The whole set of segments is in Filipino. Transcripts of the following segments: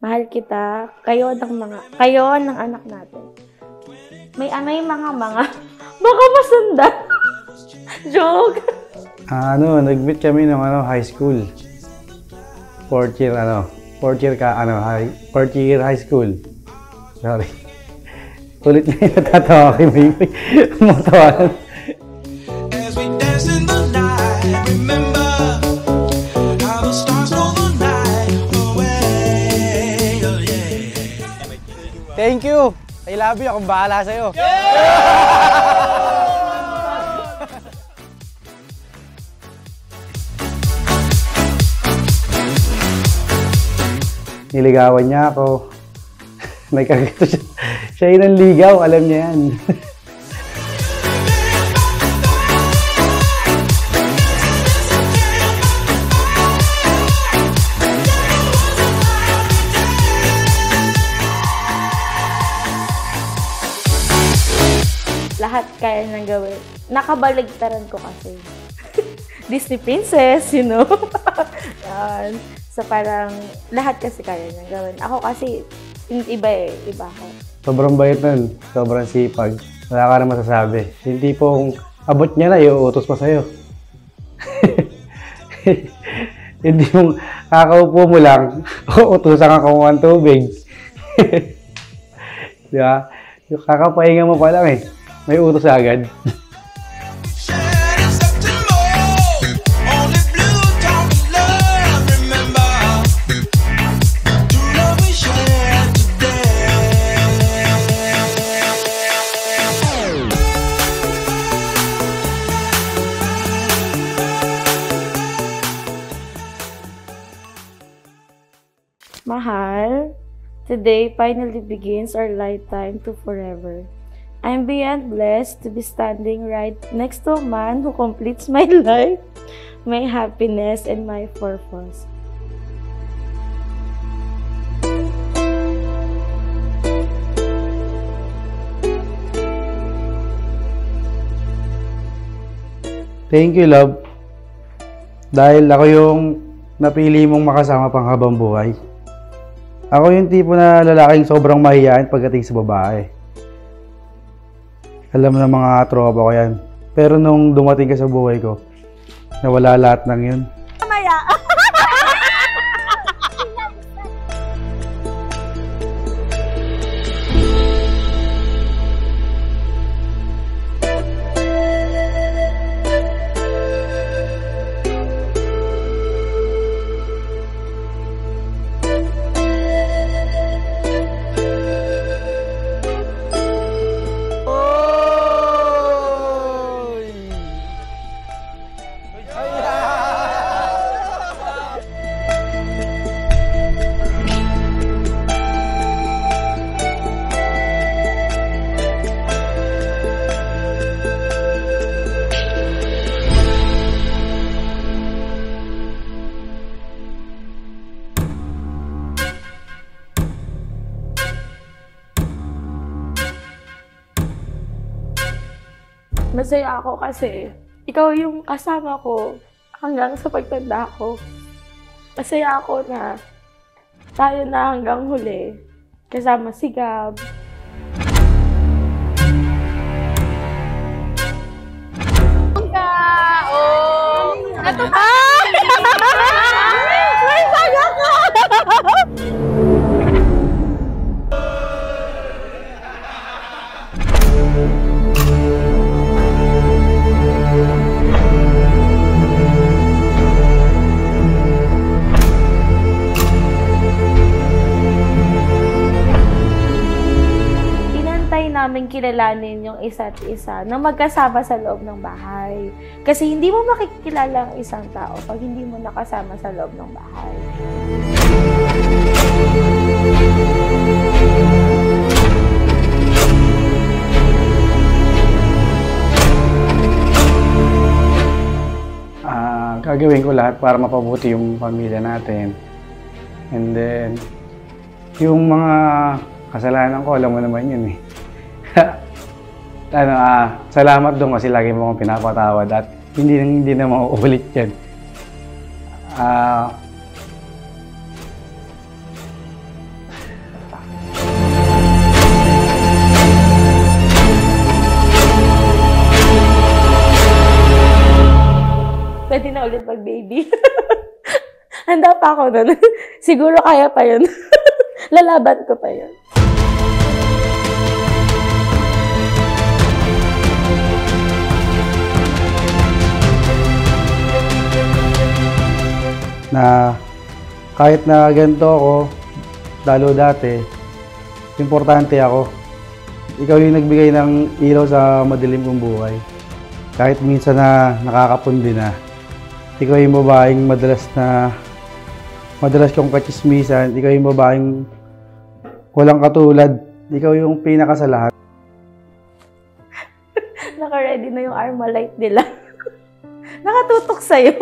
Mahal kita. Kayo ng anak natin. May yung mga. Baka masundan. Joke. Nag-meet kami ng high school. Fourth year high school. Sorry. Ulit na yung natatawa kay Maymoy. Matawanan. Thank you! I love you. Akong bahala sa'yo. Niligawan niya ako. Nagkagato siya. Siya yun ang ligaw. Alam niya yan. Lahat kaya nang gawin. Nakabaligtaran ko kasi. Disney princess, you know? Yan. So parang lahat kasi kaya nang gawin. Ako kasi iba ako. Sobrang bait nun. Sobrang sipag. Wala ka na masasabi. Hindi pong abot niya na, iuutos pa sa'yo. Hindi mong kakaupo mo lang, uutusan ka kumuha ng tubig. Di ba? Yung kakapahinga mo pa lang may utos agad. Mahal, today finally begins our lifetime to forever. I'm beyond blessed to be standing right next to a man who completes my life, my happiness, and my purpose. Thank you, love. Dahil ako yung napili mong makasama pang habang buhay. Ako yung tipo na lalaking sobrang mahiyain pagdating sa babae. Alam ng mga tropa ko yan. Pero nung dumating ka sa buhay ko, nawala lahat ng yun. Mamaya! Masaya ako kasi ikaw yung kasama ko hanggang sa pagtanda ko. Masaya ako na tayo na hanggang huli kasama si Gab. May saga ka! Namin kilalanin yung isa't isa na magkasama sa loob ng bahay. Kasi hindi mo makikilala ang isang tao pag hindi mo nakasama sa loob ng bahay. Gagawin ko lahat para mapabuti yung pamilya natin. And then, yung mga kasalanan ko, alam mo naman yun salamat doon kasi lagi mo akong pinapatawad at hindi na mauulit yan. pwede na ulit mag-baby. Handa pa ako nun. Siguro kaya pa yun. Lalaban ko pa yun. Na kahit na ganito ako, lalo dati, importante ako. Ikaw yung nagbigay ng ilaw sa madilim kong buhay. Kahit minsan na nakakapundi na, ikaw yung babaeng madalas kong kachismisan, ikaw yung babaeng walang katulad, ikaw yung pinaka sa lahat. Naka-ready na yung Armalite nila. Nakatutok sa'yo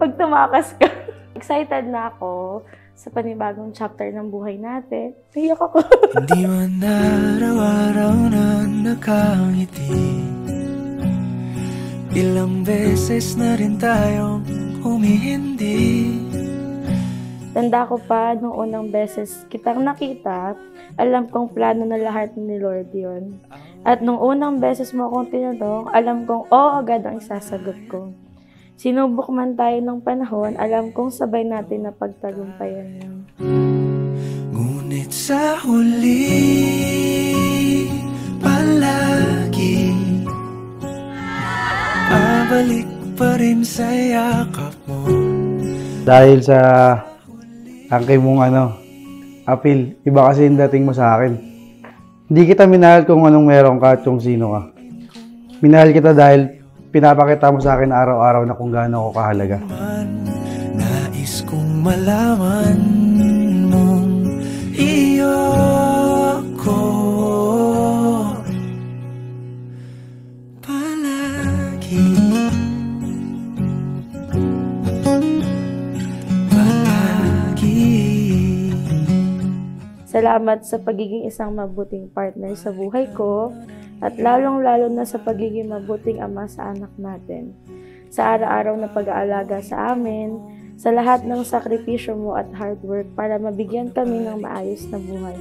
pag tumakas ka. Excited na ako sa panibagong chapter ng buhay natin. Iyak ako. Hindi man araw-araw na nakangiti. Ilang beses na rin tayong humihindi. Tanda ko pa nung unang beses kitang nakita, alam kong plano na lahat ni Lord yun. At nung unang beses mo akong tinanong, alam kong oo agad ang isasagot ko. Sinubok man tayo ng panahon, alam kong sabay natin na pagtagumpayan yun. Ngunit sa huli, palagi babalik pa rin sa yakap mo. Dahil sa angkay mong appeal, iba kasi yung dating mo sa akin. Hindi kita minahal kung anong meron ka at kung sino ka. Minahal kita dahil pinapakita mo sa akin araw-araw na kung gaano ako kahalaga. Nais kong malaman mong iyo ko palagi. Salamat sa pagiging isang mabuting partner sa buhay ko at lalong-lalo na sa pagiging mabuting ama sa anak natin. Sa araw-araw na pag-aalaga sa amin, sa lahat ng sakripisyo mo at hard work para mabigyan kami ng maayos na buhay.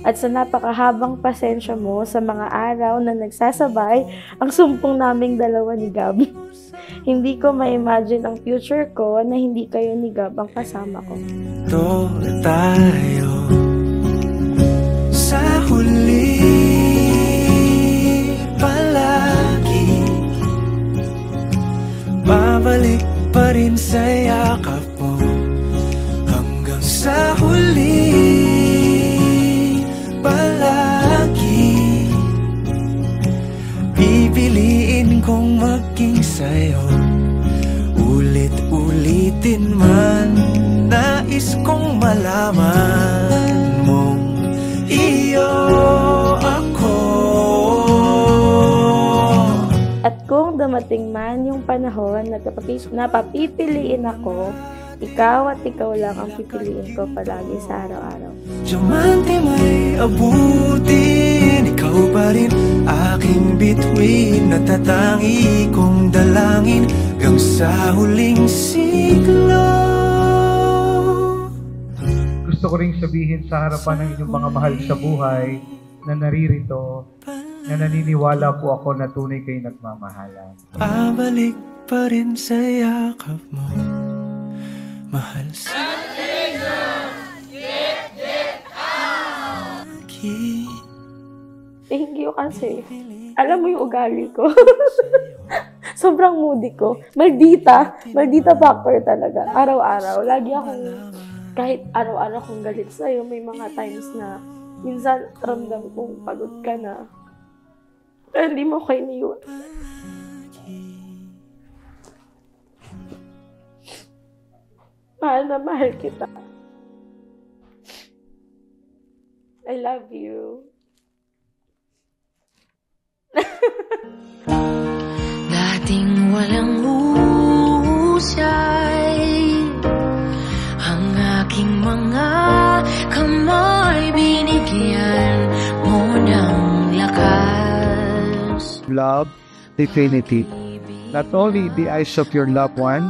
At sa napakahabang pasensya mo sa mga araw na nagsasabay ang sumpong naming dalawa ni Gab. Hindi ko ma-imagine ang future ko na hindi kayo ni Gab ang kasama ko. Ito tayo sa huli palagi, babalik pa rin sa yakap mo hanggang sa huli palagi. Pipiliin kong maging sa'yo, ulit-ulitin man. Nais kong malaman mong iyo ako. At kung dumating man yung panahon na napapipiliin ako, ikaw at ikaw lang ang pipiliin ko palagi sa araw-araw. Diamante may abutin, ikaw pa rin aking bituin, natatangi kong dalangin hanggang sa huling siglo. Gusto ko ring sabihin sa harapan ng inyong mga mahal sa buhay na naririto, na naniniwala po ako na tunay kayo nagmamahalan. Babalik pa rin sa yakap mo, mahal sa Thank you kasi alam mo yung ugali ko. Sobrang moody ko. Maldita factor talaga. Araw-araw. Lagi akong, kahit araw-araw kong galit sa'yo, may mga times na minsan ramdam kong pagod ka na. Pero hindi mo kayo niyon. Mahal na mahal kita. I love you. Dating walang husay ang aking mga kamay, binigyan mo ng lakas. Love the Trinity, not only in the eyes of your loved one,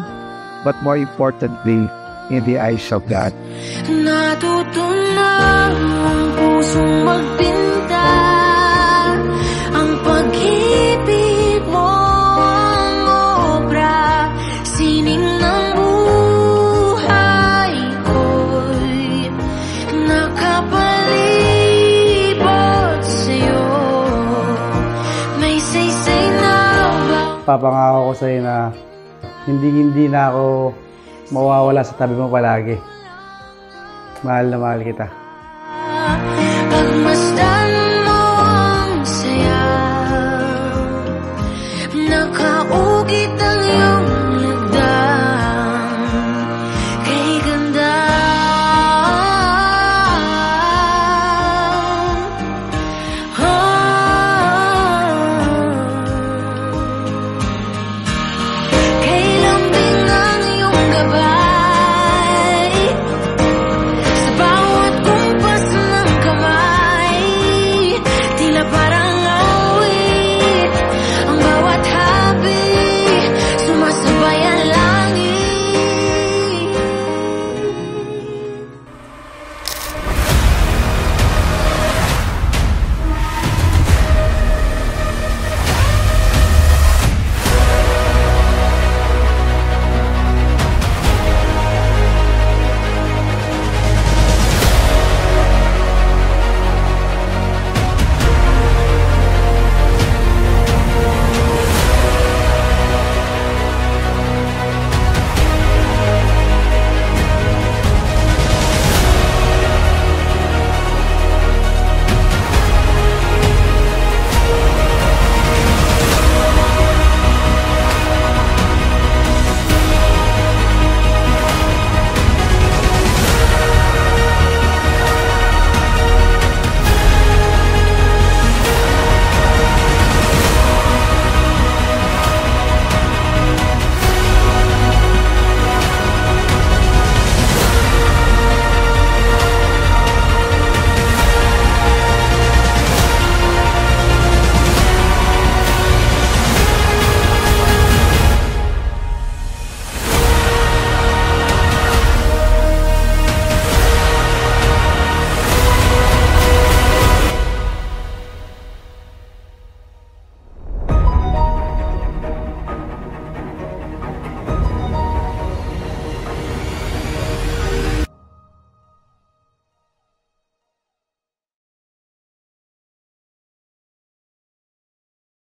but more importantly, in the eyes of God. Natutunan ang pusong magpinta, ang pag-ibig mo ang obra. nagpapangako ko sa'yo na hindi na ako mawawala sa tabi mo palagi. Mahal na mahal kita. Pagmasdan